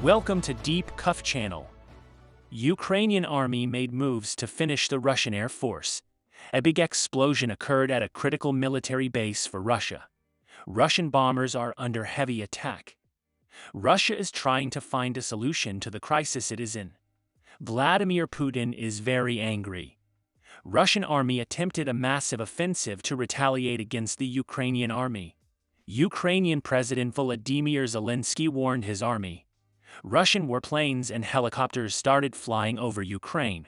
Welcome to Deep Cuff Channel. Ukrainian army made moves to finish the Russian Air Force. A big explosion occurred at a critical military base for Russia. Russian bombers are under heavy attack. Russia is trying to find a solution to the crisis it is in. Vladimir Putin is very angry. Russian army attempted a massive offensive to retaliate against the Ukrainian army. Ukrainian President Volodymyr Zelensky warned his army. Russian warplanes and helicopters started flying over Ukraine.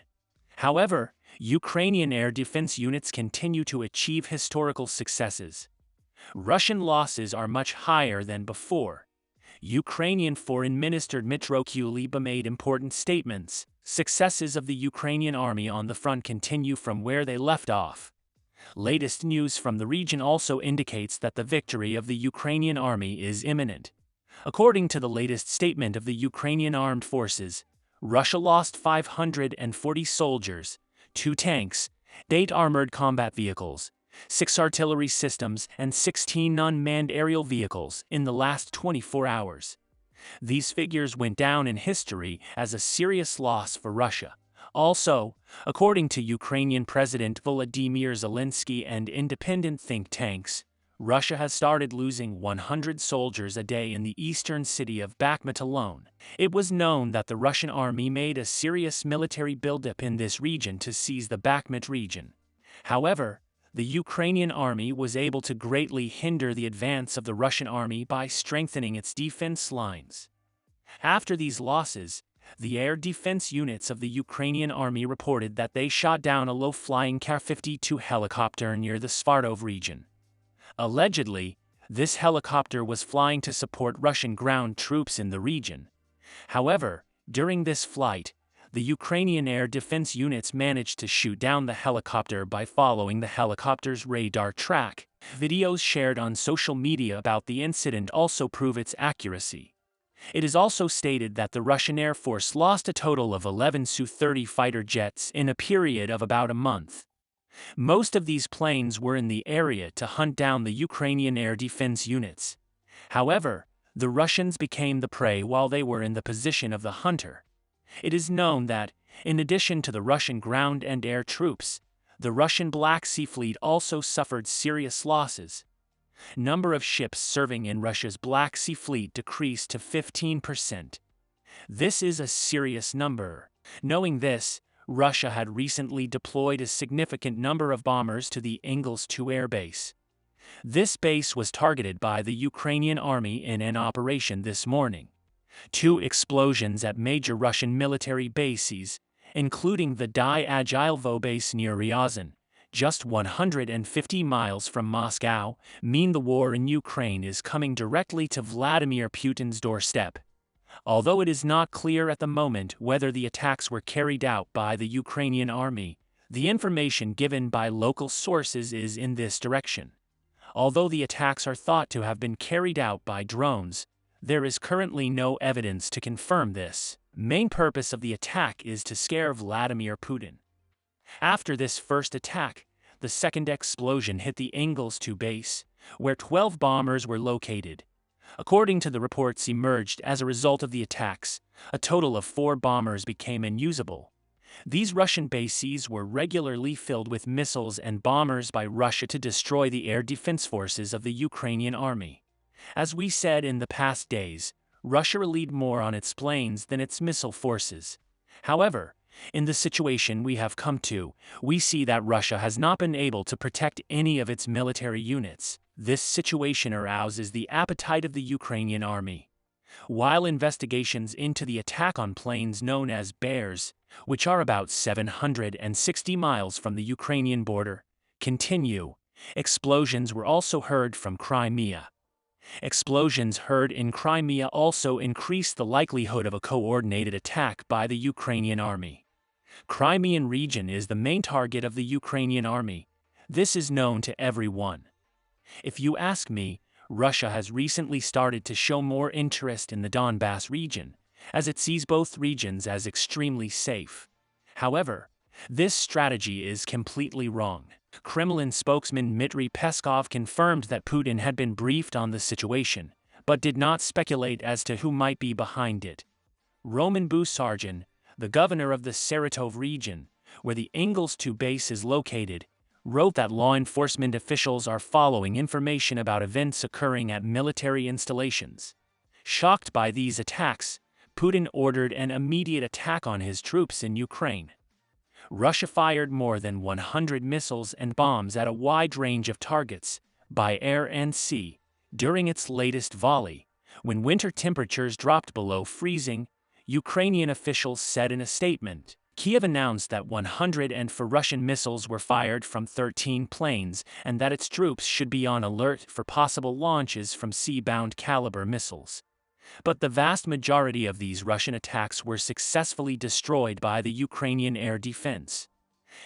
However, Ukrainian air defense units continue to achieve historical successes. Russian losses are much higher than before. Ukrainian Foreign Minister Dmytro Kuleba made important statements. Successes of the Ukrainian army on the front continue from where they left off. Latest news from the region also indicates that the victory of the Ukrainian army is imminent. According to the latest statement of the Ukrainian armed forces, Russia lost 540 soldiers, 2 tanks, 8 armored combat vehicles, 6 artillery systems, and 16 unmanned aerial vehicles in the last 24 hours. These figures went down in history as a serious loss for Russia. Also, according to Ukrainian President Volodymyr Zelensky and independent think tanks, Russia has started losing 100 soldiers a day in the eastern city of Bakhmut alone. It was known that the Russian army made a serious military buildup in this region to seize the Bakhmut region. However, the Ukrainian army was able to greatly hinder the advance of the Russian army by strengthening its defense lines. After these losses, the air defense units of the Ukrainian army reported that they shot down a low-flying Kar-52 helicopter near the Svartov region. Allegedly, this helicopter was flying to support Russian ground troops in the region. However, during this flight, the Ukrainian air defense units managed to shoot down the helicopter by following the helicopter's radar track. Videos shared on social media about the incident also prove its accuracy. It is also stated that the Russian Air Force lost a total of 11 Su-30 fighter jets in a period of about a month. Most of these planes were in the area to hunt down the Ukrainian air defense units. However, the Russians became the prey while they were in the position of the hunter. It is known that, in addition to the Russian ground and air troops, the Russian Black Sea Fleet also suffered serious losses. Number of ships serving in Russia's Black Sea Fleet decreased to 15%. This is a serious number. Knowing this, Russia had recently deployed a significant number of bombers to the Engels 2 air base. This base was targeted by the Ukrainian army in an operation this morning. 2 explosions at major Russian military bases, including the Dyagilevo base near Ryazan, just 150 miles from Moscow, mean the war in Ukraine is coming directly to Vladimir Putin's doorstep. Although it is not clear at the moment whether the attacks were carried out by the Ukrainian army, the information given by local sources is in this direction. Although the attacks are thought to have been carried out by drones, there is currently no evidence to confirm this. Main purpose of the attack is to scare Vladimir Putin. After this first attack, the second explosion hit the Engels 2 base, where 12 bombers were located. According to the reports emerged as a result of the attacks, a total of 4 bombers became unusable. These Russian bases were regularly filled with missiles and bombers by Russia to destroy the air defense forces of the Ukrainian army. As we said in the past days, Russia relied more on its planes than its missile forces. However, in the situation we have come to, we see that Russia has not been able to protect any of its military units. This situation arouses the appetite of the Ukrainian army. While investigations into the attack on planes known as Bears, which are about 760 miles from the Ukrainian border, continue, explosions were also heard from Crimea. Explosions heard in Crimea also increase the likelihood of a coordinated attack by the Ukrainian army. Crimean region is the main target of the Ukrainian army. This is known to everyone. If you ask me, Russia has recently started to show more interest in the Donbass region, as it sees both regions as extremely safe. However, this strategy is completely wrong. Kremlin spokesman Dmitry Peskov confirmed that Putin had been briefed on the situation, but did not speculate as to who might be behind it. Roman Busargin, the governor of the Saratov region, where the Engels II base is located, wrote that law enforcement officials are following information about events occurring at military installations. Shocked by these attacks, Putin ordered an immediate attack on his troops in Ukraine. Russia fired more than 100 missiles and bombs at a wide range of targets, by air and sea, during its latest volley, when winter temperatures dropped below freezing, Ukrainian officials said in a statement. Kiev announced that 104 Russian missiles were fired from 13 planes and that its troops should be on alert for possible launches from sea-bound caliber missiles. But the vast majority of these Russian attacks were successfully destroyed by the Ukrainian air defense.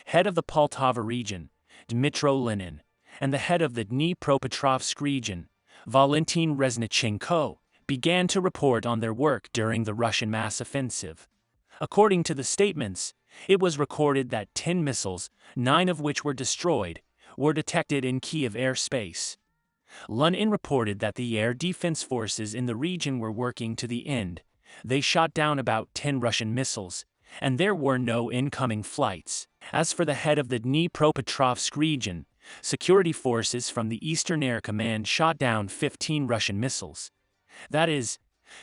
Head of the Poltava region, Dmytro Lenin, and the head of the Dnipropetrovsk region, Valentin Reznichenko, began to report on their work during the Russian mass offensive. According to the statements, it was recorded that 10 missiles, 9 of which were destroyed, were detected in Kiev airspace. Lenin reported that the air defense forces in the region were working to the end. They shot down about 10 Russian missiles, and there were no incoming flights. As for the head of the Dnipropetrovsk region, security forces from the Eastern Air Command shot down 15 Russian missiles. That is,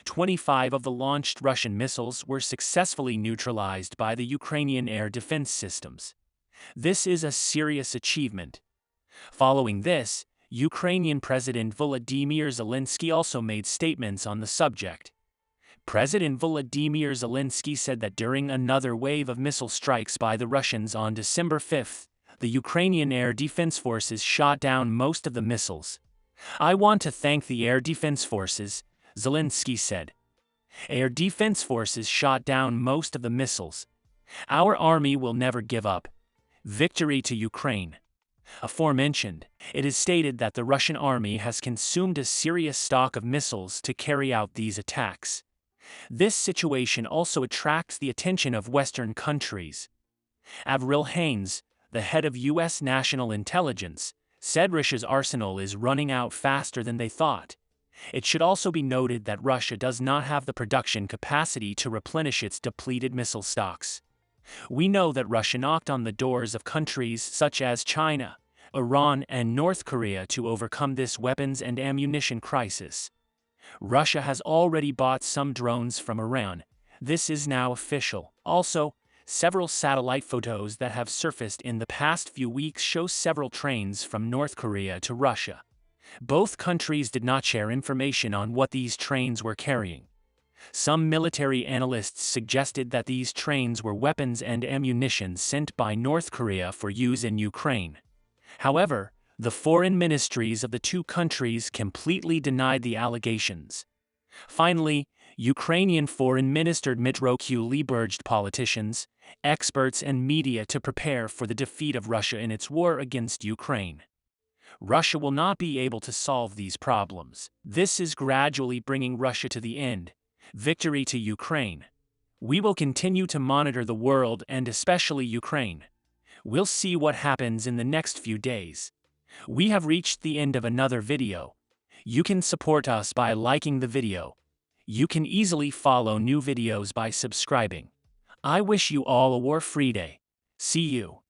25 of the launched Russian missiles were successfully neutralized by the Ukrainian air defense systems. This is a serious achievement. Following this, Ukrainian President Volodymyr Zelensky also made statements on the subject. President Volodymyr Zelensky said that during another wave of missile strikes by the Russians on December 5, the Ukrainian air defense forces shot down most of the missiles. "I want to thank the air defense forces," Zelensky said. "Air defense forces shot down most of the missiles. Our army will never give up. Victory to Ukraine." Aforementioned, it is stated that the Russian army has consumed a serious stock of missiles to carry out these attacks. This situation also attracts the attention of Western countries. Avril Haines, the head of U.S. National Intelligence, said Russia's arsenal is running out faster than they thought. It should also be noted that Russia does not have the production capacity to replenish its depleted missile stocks. We know that Russia knocked on the doors of countries such as China, Iran, and North Korea to overcome this weapons and ammunition crisis. Russia has already bought some drones from Iran. This is now official. Also, several satellite photos that have surfaced in the past few weeks show several trains from North Korea to Russia. Both countries did not share information on what these trains were carrying. Some military analysts suggested that these trains were weapons and ammunition sent by North Korea for use in Ukraine. However, the foreign ministries of the two countries completely denied the allegations. Finally, Ukrainian Foreign Minister Dmytro Kuleba urged politicians, experts, and media to prepare for the defeat of Russia in its war against Ukraine. Russia will not be able to solve these problems. This is gradually bringing Russia to the end. Victory to Ukraine. We will continue to monitor the world and especially Ukraine. We'll see what happens in the next few days. We have reached the end of another video. You can support us by liking the video. You can easily follow new videos by subscribing. I wish you all a war-free day. See you.